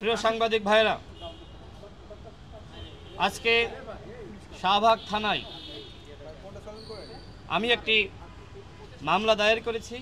প্রিয় সাংবাদিক ভাইরা, আজকে শাহবাগ থানায় আমি একটি মামলা দায়ের করেছি।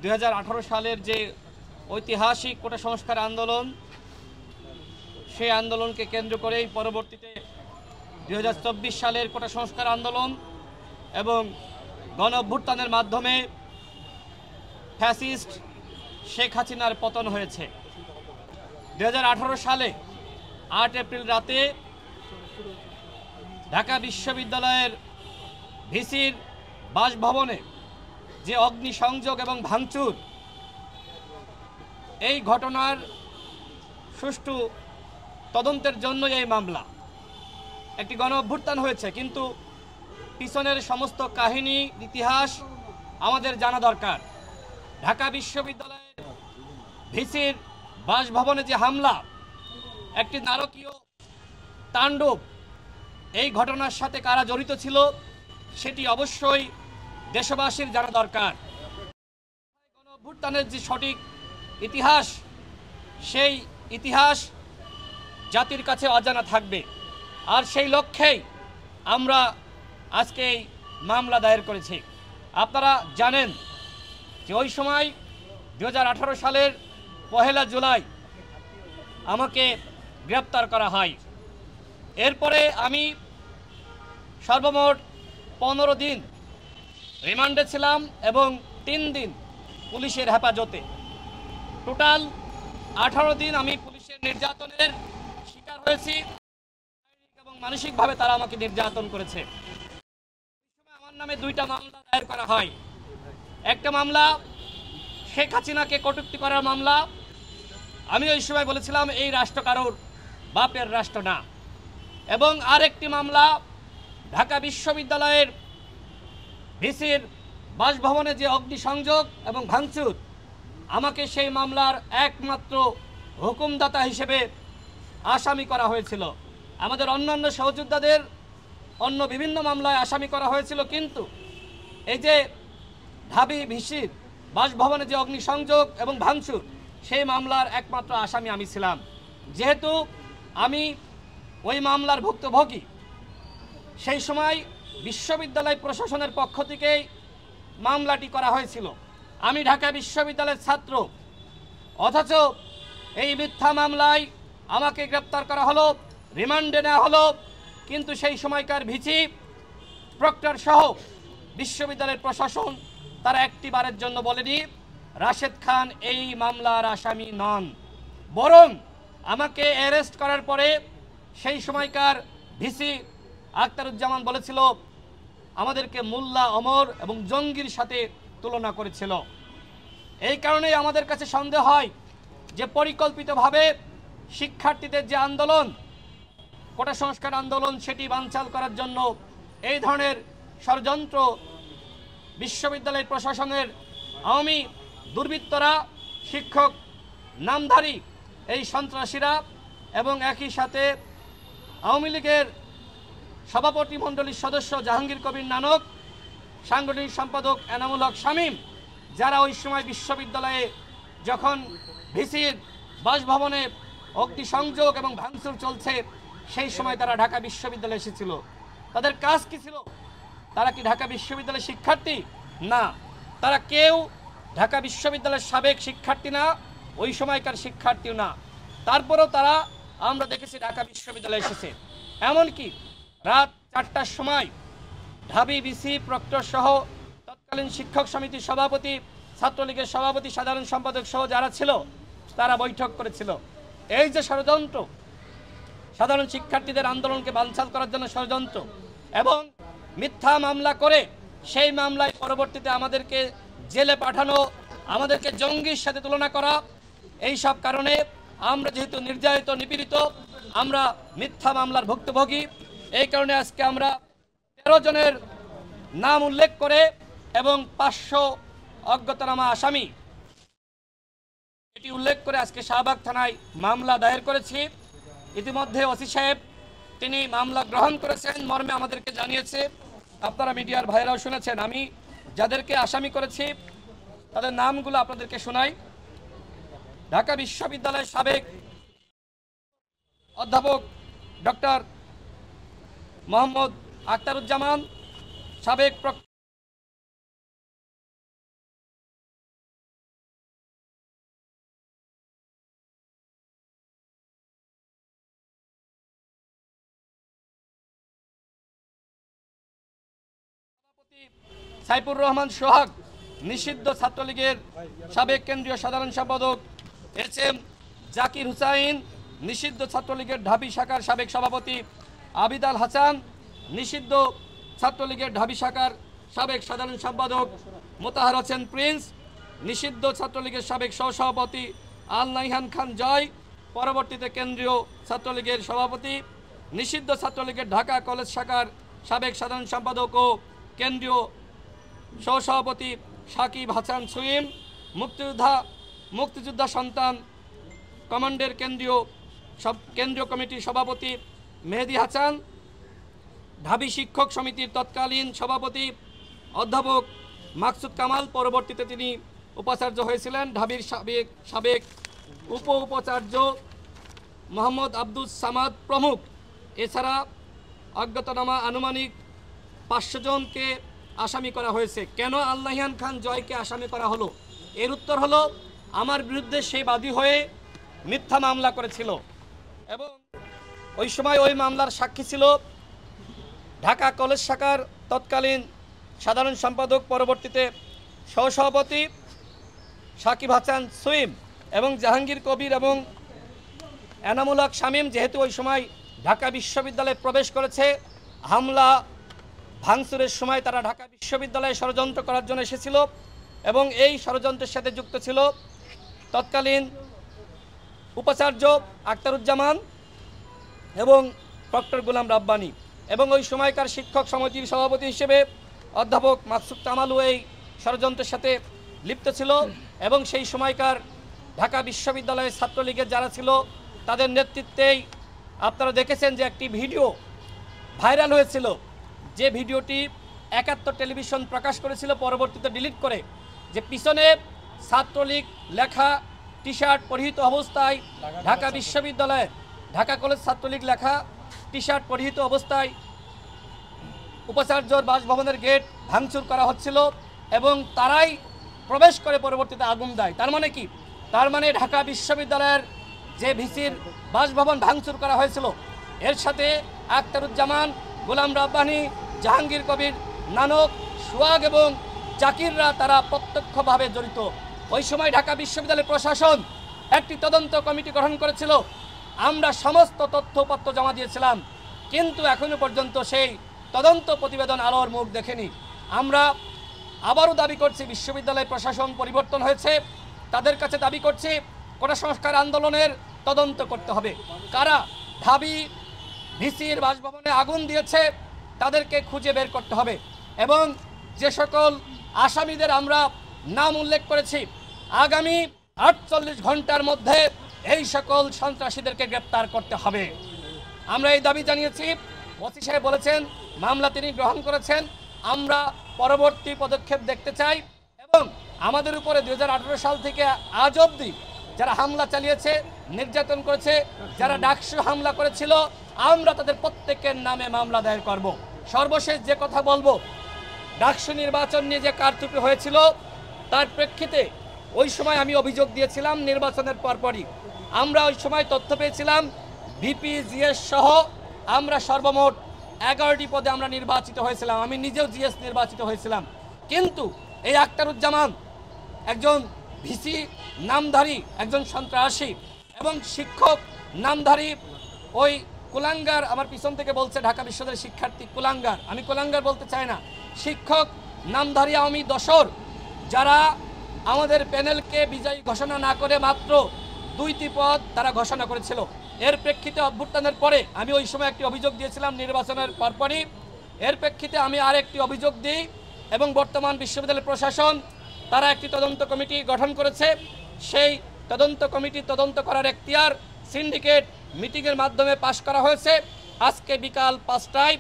2018 সালের যে ঐতিহাসিক কোটা সংস্কার আন্দোলন, সেই আন্দোলনকে কেন্দ্র করেই পরবর্তীতে 2024 সালের কোটা সংস্কার আন্দোলন এবং গণ অভ্যুত্থানের মাধ্যমে ফ্যাসিস্ট শেখ হাসিনার পতন হয়েছে। 2018 সালে 8 এপ্রিল রাতে ঢাকা বিশ্ববিদ্যালয়ের ভিসির বাসভবনে যে অগ্নিসংযোগ এবং ভাঙচুর, এই ঘটনার সুষ্ঠু তদন্তের জন্য এই মামলা। একটি গণ অভ্যুত্থান হয়েছে, কিন্তু পিছনের সমস্ত কাহিনী, ইতিহাস আমাদের জানা দরকার। ঢাকা বিশ্ববিদ্যালয়ের ভিসির বাসভবনে যে হামলা, একটি নারকীয় তাণ্ডব, এই ঘটনার সাথে কারা জড়িত ছিল সেটি অবশ্যই দেশবাসীর জানা দরকার। গণ অভ্যুত্থানের যে সঠিক ইতিহাস, সেই ইতিহাস জাতির কাছে অজানা থাকবে। আর সেই লক্ষ্যেই আমরা আজকে এই মামলা দায়ের করেছি। আপনারা জানেন যে ওই সময় 2018 সালের 1 জুলাই আমাকে গ্রেপ্তার করা হয়। এরপরে আমি সর্বমোট 15 দিন রিমান্ডে ছিলাম এবং 3 দিন পুলিশের হেফাজতে। টোটাল 18 দিন আমি পুলিশের নির্যাতনের শিকার হয়েছি এবং মানসিকভাবে তারা আমাকে নির্যাতন করেছে। আমার নামে 2টা মামলা দায়ের করা হয়। একটা মামলা শেখ হাসিনাকে কটূক্তি করার মামলা। আমি ওই সময় বলেছিলাম এই রাষ্ট্র কারোর বাপের রাষ্ট্র না। এবং আরেকটি মামলা ঢাকা বিশ্ববিদ্যালয়ের ভিসির বাসভবনে যে অগ্নিসংযোগ এবং ভাঙচুর, আমাকে সেই মামলার একমাত্র হুকুমদাতা হিসেবে আসামি করা হয়েছিল। আমাদের অন্যান্য সহযোদ্ধাদের অন্য বিভিন্ন মামলায় আসামি করা হয়েছিল, কিন্তু এই যে ঢাবি ভিসির বাসভবনে যে অগ্নিসংযোগ এবং ভাঙচুর, সেই মামলার একমাত্র আসামি আমি ছিলাম। যেহেতু আমি ওই মামলার ভুক্তভোগী, সেই সময় বিশ্ববিদ্যালয় প্রশাসনের পক্ষ থেকেই মামলাটি করা হয়েছিল। আমি ঢাকা বিশ্ববিদ্যালয়ের ছাত্র, অথচ এই মিথ্যা মামলায় আমাকে গ্রেপ্তার করা হলো, রিমান্ডে নেওয়া হলো। কিন্তু সেই সময়কার ভিসি, প্রক্টর সহ বিশ্ববিদ্যালয়ের প্রশাসন তারা একটি বারের জন্য বলেনি রাশেদ খান এই মামলার আসামি নন। বরং আমাকে অ্যারেস্ট করার পরে সেই সময়কার ভিসি আখতারুজ্জামান বলেছিল, আমাদেরকে মোল্লা ওমর এবং জঙ্গির সাথে তুলনা করেছিল। এই কারণেই আমাদের কাছে সন্দেহ হয় যে পরিকল্পিতভাবে শিক্ষার্থীদের যে আন্দোলন, কোটা সংস্কার আন্দোলন, সেটি বানচাল করার জন্য এই ধরনের ষড়যন্ত্র বিশ্ববিদ্যালয়ের প্রশাসনের আওয়ামী দুর্বৃত্তরা, শিক্ষক নামধারী এই সন্ত্রাসীরা এবং একই সাথে আওয়ামী লীগের সভাপতি মণ্ডলীর সদস্য জাহাঙ্গীর কবির নানক, সাংগঠনিক সম্পাদক এনামুল হক শামীম, যারা ওই সময় বিশ্ববিদ্যালয়ে যখন ভিসির বাসভবনে অগ্নিসংযোগ এবং ভাঙচুর চলছে, সেই সময় তারা ঢাকা বিশ্ববিদ্যালয়ে এসেছিল। তাদের কাজ কি ছিল? তারা কি ঢাকা বিশ্ববিদ্যালয়ের শিক্ষার্থী? না, তারা কেউ ঢাকা বিশ্ববিদ্যালয়ের সাবেক শিক্ষার্থী না, ওই সময়কার শিক্ষার্থীও না। তারপরেও তারা, আমরা দেখেছি, ঢাকা বিশ্ববিদ্যালয়ে এসেছে। এমনকি রাত 4টার সময় ঢাবি ভিসি, প্রক্টর সহ তৎকালীন শিক্ষক সমিতির সভাপতি, ছাত্রলীগের সভাপতি, সাধারণ সম্পাদক সহ যারা ছিল, তারা বৈঠক করেছিল। এই যে ষড়যন্ত্র, সাধারণ শিক্ষার্থীদের আন্দোলনকে বানচাল করার জন্য ষড়যন্ত্র এবং মিথ্যা মামলা করে সেই মামলায় পরবর্তীতে আমাদেরকে জেলে পাঠানো, আমাদেরকে জঙ্গির সাথে তুলনা করা, এই সব কারণে আমরা যেহেতু নির্যাতিত, নিপীড়িত, আমরা মিথ্যা মামলার ভুক্তভোগী। এই কারণে আজকে আমরা 13 জনের নাম উল্লেখ করে এবং 500 অজ্ঞাতনামা আসামি এটি উল্লেখ করে আজকে শাহবাগ থানায় মামলা দায়ের করেছি। ইতিমধ্যে ওসি সাহেব তিনি মামলা গ্রহণ করেছেন মর্মে আমাদেরকে জানিয়েছে। আপনারা মিডিয়ার ভাইরাও শুনেছেন। আমি যাদেরকে আসামি করেছি তাদের নামগুলো আপনাদেরকে শোনাই। ঢাকা বিশ্ববিদ্যালয়ের সাবেক অধ্যাপক ডক্টর মোহাম্মদ আখতারুজ্জামান, সাবেক সাইফুর রহমান সোহাগ, নিষিদ্ধ ছাত্রলীগের সাবেক কেন্দ্রীয় সাধারণ সম্পাদক এস.এম. জাকির হুসাইন, নিষিদ্ধ ছাত্রলীগের ঢাবি শাখার সাবেক সভাপতি আবিদ আল হাসান, নিষিদ্ধ ছাত্রলীগের ঢাবি শাখার সাবেক সাধারণ সম্পাদক মোতাহার হোসেন প্রিন্স, নিষিদ্ধ ছাত্রলীগের সাবেক সহসভাপতি আল নাইহান খান জয়, পরবর্তীতে কেন্দ্রীয় ছাত্রলীগের সভাপতি, নিষিদ্ধ ছাত্রলীগের ঢাকা কলেজ শাখার সাবেক সাধারণ সম্পাদক ও কেন্দ্রীয় সহসভাপতি সাকিব হাসান সুইম, মুক্তিযোদ্ধা সন্তান কমান্ডের কেন্দ্রীয় কমিটির সভাপতি মেহেদি হাসান, ঢাবি শিক্ষক সমিতির তৎকালীন সভাপতি অধ্যাপক মাকসুদ কামাল, পরবর্তীতে তিনি উপাচার্য হয়েছিলেন, ঢাবির সাবেক উপাচার্য মোহাম্মদ আব্দুস সামাদ প্রমুখ। এছাড়া অজ্ঞাতনামা আনুমানিক 500 জনকে আসামি করা হয়েছে। কেন আল নাহিয়ান খান জয়কে আসামি করা হলো? এর উত্তর হলো, আমার বিরুদ্ধে সে বাদী হয়ে মিথ্যা মামলা করেছিল এবং ওই সময় ওই মামলার সাক্ষী ছিল ঢাকা কলেজ শাখার তৎকালীন সাধারণ সম্পাদক, পরবর্তীতে সহসভাপতি সাকিব হাসান সুইম এবং জাহাঙ্গীর কবির এবং এনামুল হক শামীম। যেহেতু ওই সময় ঢাকা বিশ্ববিদ্যালয়ে প্রবেশ করেছে, হামলা ভাঙচুরের সময় তারা ঢাকা বিশ্ববিদ্যালয়ে ষড়যন্ত্র করার জন্য এসেছিল এবং এই ষড়যন্ত্রের সাথে যুক্ত ছিল তৎকালীন উপাচার্য আখতারুজ্জামান এবং ডক্টর গোলাম রাব্বানী এবং ওই সময়কার শিক্ষক সমিতির সভাপতি হিসেবে অধ্যাপক মাকসুদ কামালও এই ষড়যন্ত্রের সাথে লিপ্ত ছিল এবং সেই সময়কার ঢাকা বিশ্ববিদ্যালয়ের ছাত্রলীগের যারা ছিল তাদের নেতৃত্বেই আপনারা দেখেছেন যে একটি ভিডিও ভাইরাল হয়েছিল, যে ভিডিওটি 71 টেলিভিশন প্রকাশ করেছিল, পরবর্তীতে ডিলিট করে, যে পিছনে ছাত্রলীগ লেখা টি শার্ট পরিহিত অবস্থায় ঢাকা বিশ্ববিদ্যালয়ের ঢাকা কলেজ ছাত্রলীগ লেখা টি শার্ট পরিহিত অবস্থায় উপাচার্যর বাসভবনের গেট ভাঙচুর করা হচ্ছিল এবং তারাই প্রবেশ করে পরবর্তীতে আগুন দেয়। তার মানে কি? তার মানে ঢাকা বিশ্ববিদ্যালয়ের যে ভিসির বাসভবন ভাঙচুর করা হয়েছিল, এর সাথে আখতারুজ্জামান, গোলাম রাব্বানী, জাহাঙ্গীর কবির, নানক, সোহাগ এবং জাকিররা তারা প্রত্যক্ষভাবে জড়িত। ওই সময় ঢাকা বিশ্ববিদ্যালয় প্রশাসন একটি তদন্ত কমিটি গঠন করেছিল, আমরা সমস্ত তথ্যপত্র জমা দিয়েছিলাম, কিন্তু এখনো পর্যন্ত সেই তদন্ত প্রতিবেদন আলোর মুখ দেখেনি। আমরা আবারও দাবি করছি, বিশ্ববিদ্যালয় প্রশাসন পরিবর্তন হয়েছে, তাদের কাছে দাবি করছি কোটা সংস্কার আন্দোলনের তদন্ত করতে হবে। কারা ঢাবি ভিসির বাসভবনে আগুন দিয়েছে তাদেরকে খুঁজে বের করতে হবে এবং যে সকল আসামিদের আমরা নাম উল্লেখ করেছি, আগামী 48 ঘন্টার মধ্যে এই সকল সন্ত্রাসীদেরকে গ্রেপ্তার করতে হবে। আমরা এই দাবি জানিয়েছি। ওসি সাহেব বলেছেন মামলা তিনি গ্রহণ করেছেন, আমরা পরবর্তী পদক্ষেপ দেখতে চাই এবং আমাদের উপরে 2018 সাল থেকে আজ অবধি যারা হামলা চালিয়েছে, নির্যাতন করেছে, যারা ডাকসু হামলা করেছিল, আমরা তাদের প্রত্যেকের নামে মামলা দায়ের করব। সর্বশেষ যে কথা বলবো, ডাকসু নির্বাচন নিয়ে যে কারচুপি হয়েছিল তার প্রেক্ষিতে ওই সময় আমি অভিযোগ দিয়েছিলাম নির্বাচনের পরপরই। আমরা ওই সময় তথ্য পেয়েছিলাম ভিপি জিএস সহ আমরা সর্বমোট 11টি পদে আমরা নির্বাচিত হয়েছিলাম, আমি নিজেও জিএস নির্বাচিত হয়েছিলাম। কিন্তু এই আখতারুজ্জামান একজন ভিসি নামধারী একজন সন্ত্রাসী এবং শিক্ষক নামধারী ওই কুলাঙ্গার, আমার পিছন থেকে বলছে ঢাকা বিশ্ববিদ্যালয়ের শিক্ষার্থী কুলাঙ্গার, আমি কুলাঙ্গার বলতে চাই না, শিক্ষক নামধারী আওয়ামী দশর যারা আমাদের প্যানেলকে বিজয়ী ঘোষণা না করে মাত্র 2টি পদ তারা ঘোষণা করেছিল। এর প্রেক্ষিতে অভ্যুত্থানের পরে আমি ওই সময় একটি অভিযোগ দিয়েছিলাম নির্বাচনের পরপরই। এর প্রেক্ষিতে আমি আরেকটি অভিযোগ দিই এবং বর্তমান বিশ্ববিদ্যালয় প্রশাসন তারা একটি তদন্ত কমিটি গঠন করেছে। সেই তদন্ত কমিটি তদন্ত করার এখতিয়ার সিন্ডিকেট মিটিংয়ের মাধ্যমে পাশ করা হয়েছে। আজকে বিকাল 5টায়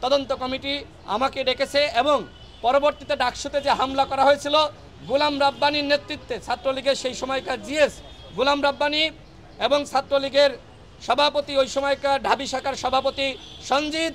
তদন্ত কমিটি আমাকে ডেকেছে এবং পরবর্তীতে ডাকসুতে যে হামলা করা হয়েছিল গোলাম রাব্বানীর নেতৃত্বে ছাত্রলীগের সেই সময়কার জিএস গোলাম রাব্বানী এবং ছাত্রলীগের সভাপতি ওই সময়কার ঢাবি শাখার সভাপতি সঞ্জিত